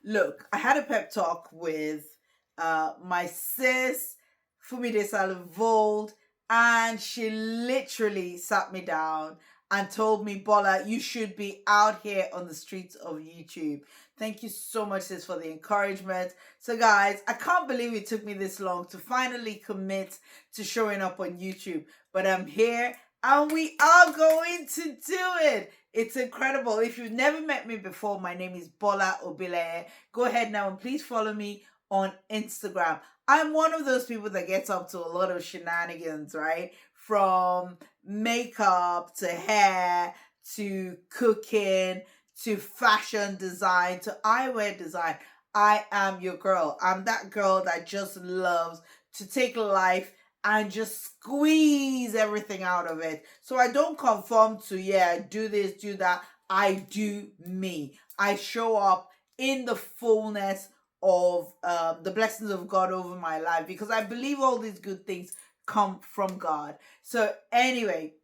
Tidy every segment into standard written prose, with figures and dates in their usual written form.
Look, I had a pep talk with my sis, Fumi Desalu-Vold, and she literally sat me down and told me, Bola, you should be out here on the streets of YouTube. Thank you so much, sis, for the encouragement. So, guys, I can't believe it took me this long to finally commit to showing up on YouTube, but I'm here and we are going to do it. It's incredible. If you've never met me before, my name is Bola Obile. Go ahead now and please follow me on Instagram. I'm one of those people that gets up to a lot of shenanigans, right? From makeup to hair to cooking to fashion design to eyewear design. I am your girl. I'm that girl that just loves to take life and just squeeze everything out of it. So I don't conform to, yeah, do this, do that. I do me. I show up in the fullness of the blessings of God over my life because I believe all these good things come from God. So anyway,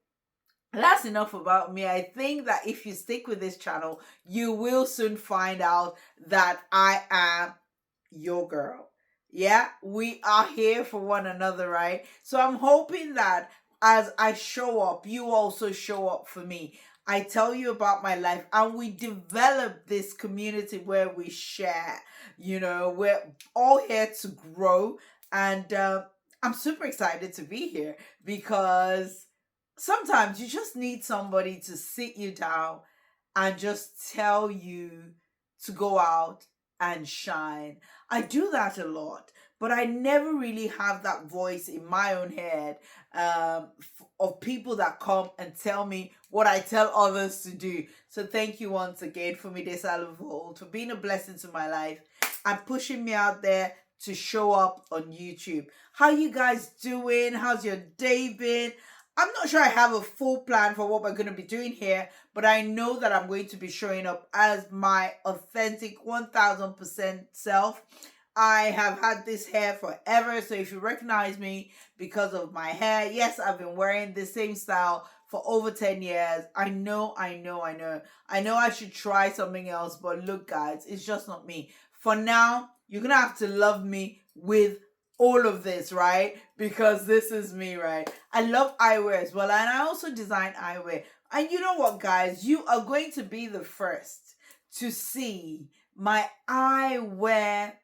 that's enough about me. I think that if you stick with this channel, you will soon find out that I am your girl. Yeah, we are here for one another, right? So I'm hoping that as I show up, you also show up for me. I tell you about my life and we develop this community where we share, we're all here to grow. And I'm super excited to be here because sometimes you just need somebody to sit you down and just tell you to go out and shine. I do that a lot, but I never really have that voice in my own head of people that come and tell me what I tell others to do. So thank you once again for me, Desalu-Vold, for being a blessing to my life and pushing me out there to show up on YouTube. How you guys doing? How's your day been? I'm not sure I have a full plan for what we're going to be doing here, but I know that I'm going to be showing up as my authentic 1000% self. I have had this hair forever, so if you recognize me because of my hair, yes, I've been wearing the same style for over 10 years. I know I should try something else, but look, guys, it's just not me. For now, you're going to have to love me with all of this, right? Because this is me, right? I love eyewear as well, and I also design eyewear. And you know what, guys? You are going to be the first to see my eyewear,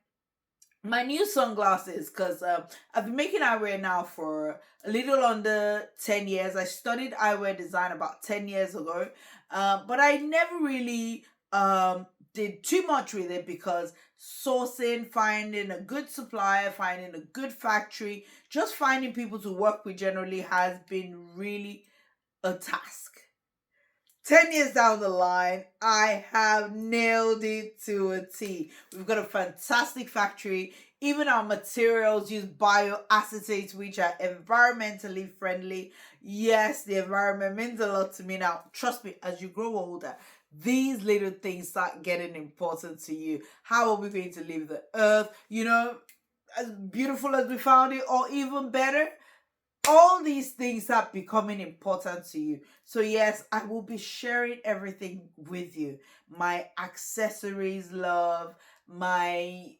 my new sunglasses, because I've been making eyewear now for a little under 10 years. I studied eyewear design about 10 years ago, but I never really did too much with it because sourcing, finding a good supplier, finding a good factory, just finding people to work with generally has been really a task. 10 years down the line, I have nailed it to a T. We've got a fantastic factory. Even our materials use bioacetates, which are environmentally friendly. Yes, the environment means a lot to me. Now, trust me, as you grow older, these little things start getting important to you. How are we going to leave the earth? As beautiful as we found it, or even better. All these things are becoming important to you. So yes, I will be sharing everything with you. My accessories, love, my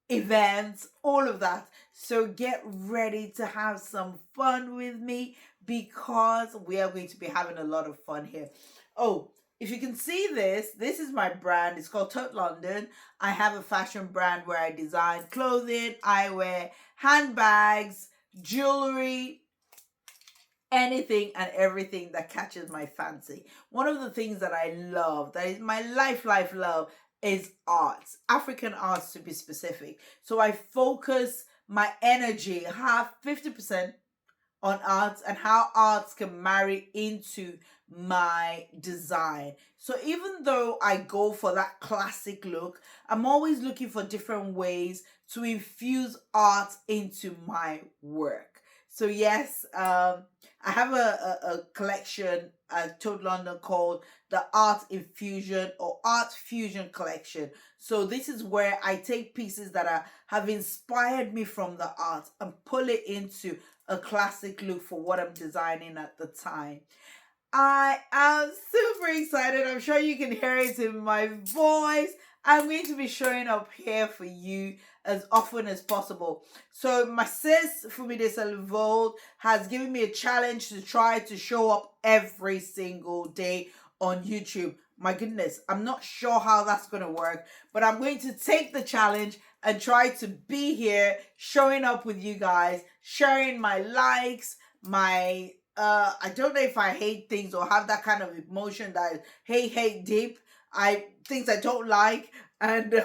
events, all of that. So get ready to have some fun with me because we are going to be having a lot of fun here. Oh, if you can see this is my brand. It's called Tot London. I have a fashion brand where I design clothing, eyewear, handbags, jewelry, anything and everything that catches my fancy. One of the things that I love, that is my life love, is arts, African arts to be specific. So I focus my energy, half 50% on arts and how arts can marry into my design. So even though I go for that classic look, I'm always looking for different ways to infuse art into my work. So yes, I have a collection at Toad London called the Art Infusion or Art Fusion Collection. So this is where I take pieces that have inspired me from the art and pull it into a classic look for what I'm designing at the time. I am super excited. I'm sure you can hear it in my voice. I'm going to be showing up here for you as often as possible. So my sis Fumi Desalu-Vold has given me a challenge to try to show up every single day on YouTube. My goodness, I'm not sure how that's going to work, but I'm going to take the challenge and try to be here, showing up with you guys, sharing my likes, my I don't know if I hate things or have that kind of emotion that is hate deep. Things I don't like, and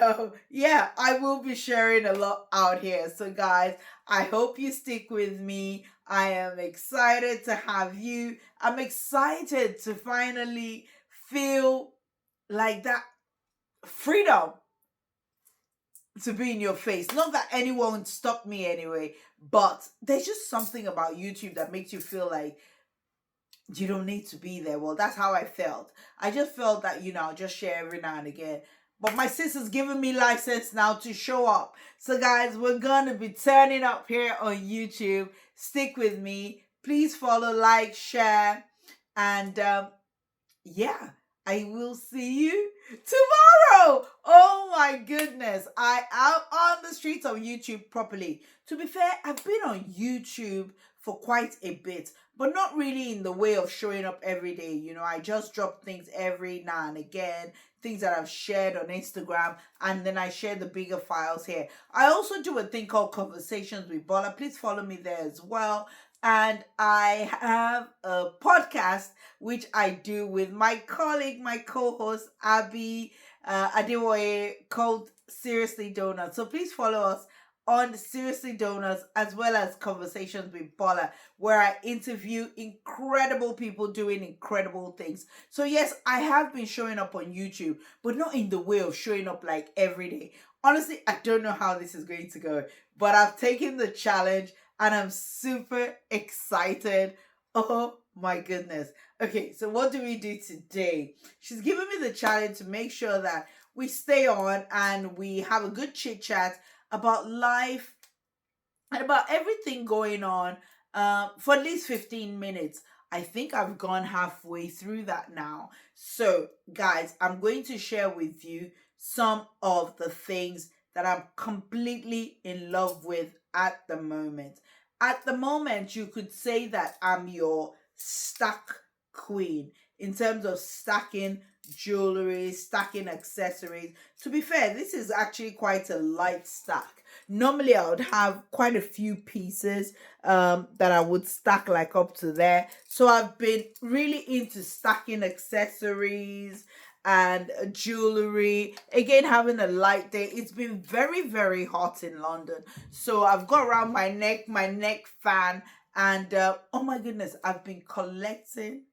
yeah, I will be sharing a lot out here. So guys, I hope you stick with me. I am excited to have you. I'm excited to finally feel like that freedom to be in your face. Not that anyone stopped me anyway, but there's just something about YouTube that makes you feel like you don't need to be there. Well, that's how I felt. I just felt that, I'll just share every now and again. But my sister's giving me license now to show up. So guys, we're going to be turning up here on YouTube. Stick with me. Please follow, like, share. And yeah, I will see you tomorrow. Oh my goodness. I am on the streets of YouTube properly. To be fair, I've been on YouTube for quite a bit, but not really in the way of showing up every day. I just drop things every now and again, things that I've shared on Instagram, and then I share the bigger files here. I also do a thing called Conversations with Bola. Please follow me there as well. And I have a podcast which I do with my colleague, my co-host Abby Adewoye, called Seriously Donuts. So please follow us on Seriously Donuts as well as Conversations with Bola, where I interview incredible people doing incredible things. So yes, I have been showing up on YouTube, but not in the way of showing up like every day. Honestly, I don't know how this is going to go, but I've taken the challenge and I'm super excited. Oh my goodness. Okay, so what do we do today? She's given me the challenge to make sure that we stay on and we have a good chit chat about life and about everything going on for at least 15 minutes. I think I've gone halfway through that now. So, guys, I'm going to share with you some of the things that I'm completely in love with at the moment. At the moment, you could say that I'm your stack queen in terms of stacking jewelry, stacking accessories. To be fair, this is actually quite a light stack. Normally, I would have quite a few pieces that I would stack like up to there. So I've been really into stacking accessories and jewelry. Again, having a light day. It's been very, very hot in London. So I've got around my neck fan. And oh my goodness, I've been collecting,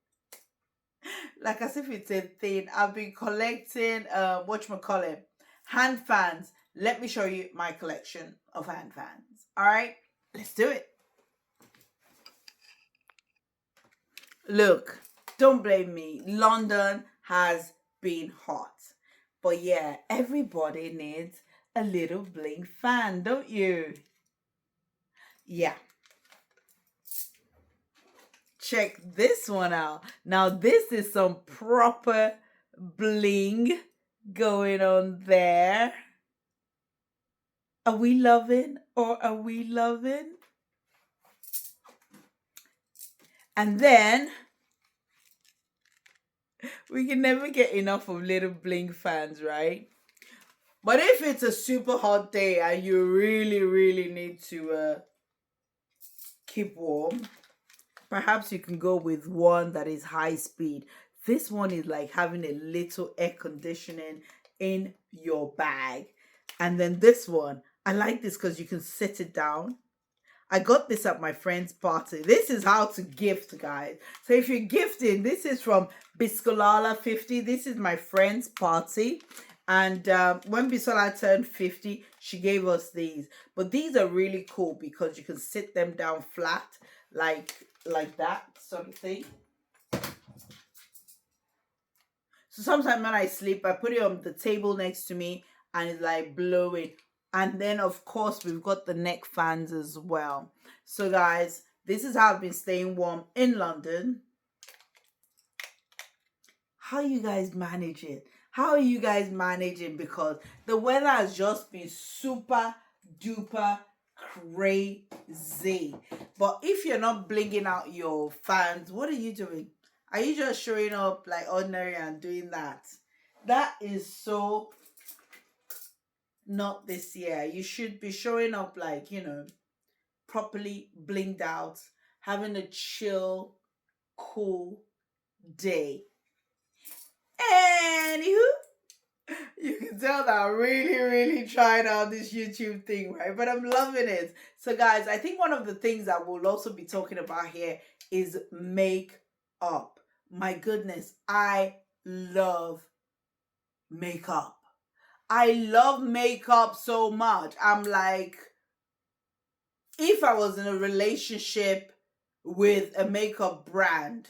like as if it's a thing. I've been collecting whatchamacallit, hand fans. Let me show you my collection of hand fans. All right, let's do it. Look, don't blame me. London has been hot. But yeah, everybody needs a little bling fan, don't you? Yeah. Check this one out. Now, this is some proper bling going on there. Are we loving or are we loving? And then we can never get enough of little bling fans, right? But if it's a super hot day and you really, really need to keep warm, perhaps you can go with one that is high speed. This one is like having a little air conditioning in your bag. And then this one, I like this because you can sit it down. I got this at my friend's party. This is how to gift, guys. So if you're gifting, this is from Biscolala 50. This is my friend's party. And when Bisola turned 50, she gave us these. But these are really cool because you can sit them down flat, like that sort of thing. So sometimes when I sleep, I put it on the table next to me and it's like blowing. And then, of course, we've got the neck fans as well. So, guys, this is how I've been staying warm in London. How you guys manage it? How are you guys managing? Because the weather has just been super duper crazy. But if you're not blinging out your fans, what are you doing? Are you just showing up like ordinary and doing that? That is so not this year. You should be showing up like, properly blinged out, having a chill, cool day. Anywho, you can tell that I'm really, really trying out this YouTube thing, right? But I'm loving it. So, guys, I think one of the things that we'll also be talking about here is makeup. My goodness, I love makeup. I love makeup so much. I'm like, if I was in a relationship with a makeup brand,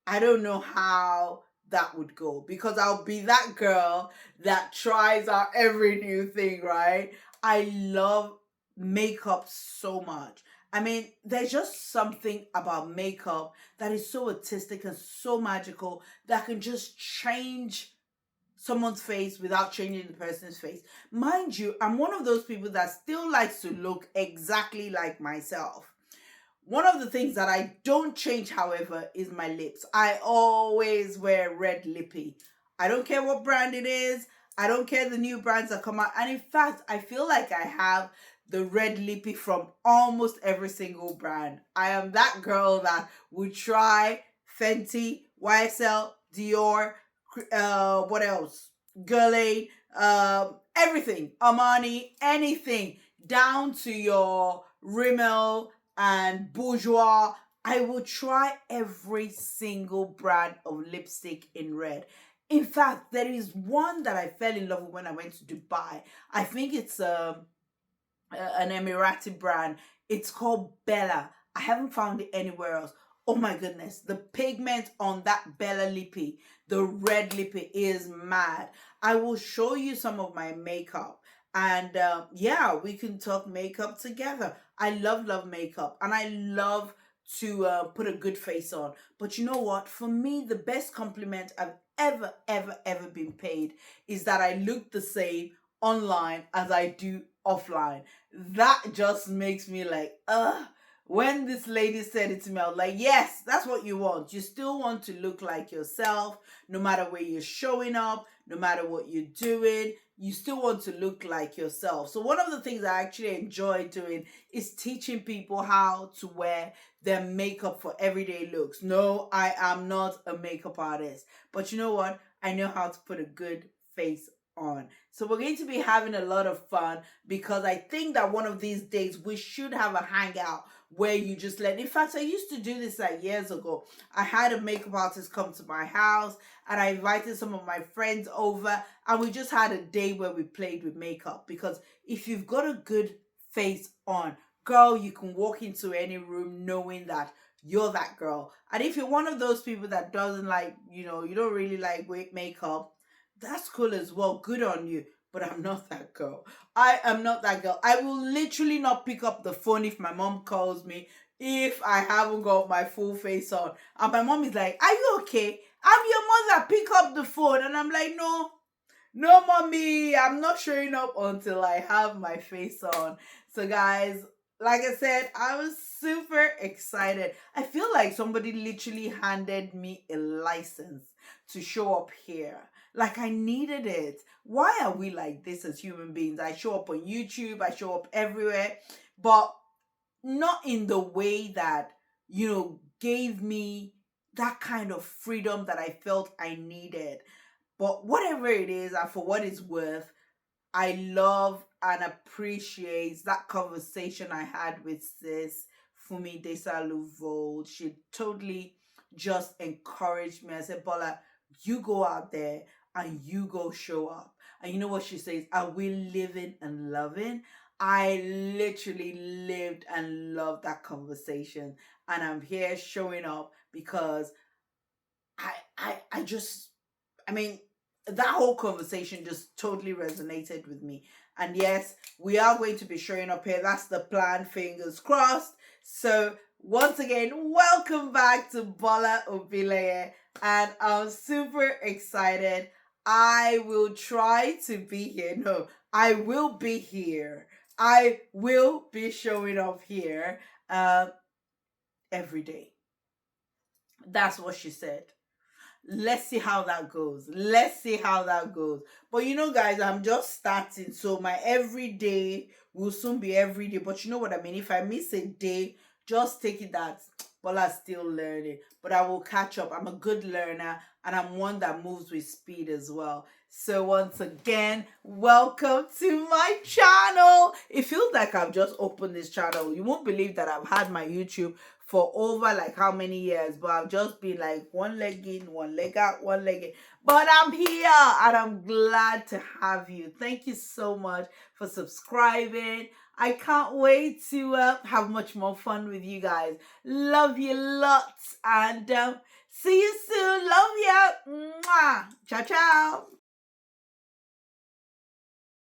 I don't know how that would go, because I'll be that girl that tries out every new thing, right? I love makeup so much. I mean, there's just something about makeup that is so artistic and so magical that can just change someone's face without changing the person's face. Mind you, I'm one of those people that still likes to look exactly like myself. One of the things that I don't change, however, is my lips. I always wear red lippy. I don't care what brand it is. I don't care the new brands that come out. And in fact, I feel like I have the red lippy from almost every single brand. I am that girl that would try Fenty, YSL, Dior, what else? Guerlain, everything. Armani, anything. Down to your Rimmel and Bourjois. I will try every single brand of lipstick in red. In fact, there is one that I fell in love with when I went to Dubai. I think it's an Emirati brand. It's called Bella. I haven't found it anywhere else. Oh my goodness, the pigment on that Bella lippy, the red lippy, is mad. I will show you some of my makeup, and yeah, we can talk makeup together. I love makeup, and I love to put a good face on. But you know what? For me, the best compliment I've ever been paid is that I look the same online as I do offline. That just makes me like, when this lady said it to me, I was like, yes, that's what you want. You still want to look like yourself, no matter where you're showing up, no matter what you're doing. You still want to look like yourself. So one of the things I actually enjoy doing is teaching people how to wear their makeup for everyday looks. No, I am not a makeup artist, but you know what? I know how to put a good face on. So we're going to be having a lot of fun, because I think that one of these days we should have a hangout where you just let. In fact, I used to do this like years ago. I had a makeup artist come to my house, and I invited some of my friends over, and we just had a day where we played with makeup. Because if you've got a good face on, girl, you can walk into any room knowing that you're that girl. And if you're one of those people that doesn't like, you don't really like makeup, that's cool as well. Good on you. But I'm not that girl. I am not that girl. I will literally not pick up the phone if my mom calls me if I haven't got my full face on. And my mom is like, "Are you okay? I'm your mother. Pick up the phone." And I'm like, "No, no, mommy. I'm not showing up until I have my face on." So, guys, like I said, I was super excited. I feel like somebody literally handed me a license to show up here. Like, I needed it. Why are we like this as human beings? I show up on YouTube, I show up everywhere, but not in the way that, gave me that kind of freedom that I felt I needed. But whatever it is, and for what it's worth, I love and appreciate that conversation I had with sis Fumi Desalu-Vold. She totally just encouraged me. I said, Bola, you go out there and you go show up. And you know what she says? Are we living and loving? I literally lived and loved that conversation. And I'm here showing up because I just, I mean, that whole conversation just totally resonated with me. And yes, we are going to be showing up here. That's the plan, fingers crossed. So once again, welcome back to Bola Obileye. And I'm super excited. I will try to be here. No, I will be here. I will be showing up here every day. That's what she said. Let's see how that goes. Let's see how that goes. But you know, guys, I'm just starting. So my everyday will soon be every day. But you know what I mean? If I miss a day, just take it that Bola's still learning. But I will catch up. I'm a good learner and I'm one that moves with speed as well. So once again, welcome to my channel. It feels like I've just opened this channel. You won't believe that I've had my YouTube for over like how many years, but I've just been like one leg in, one leg out, one leg in. But I'm here and I'm glad to have you. Thank you so much for subscribing. I can't wait to have much more fun with you guys. Love you lots and see you soon. Love you. Mwah. Ciao, ciao.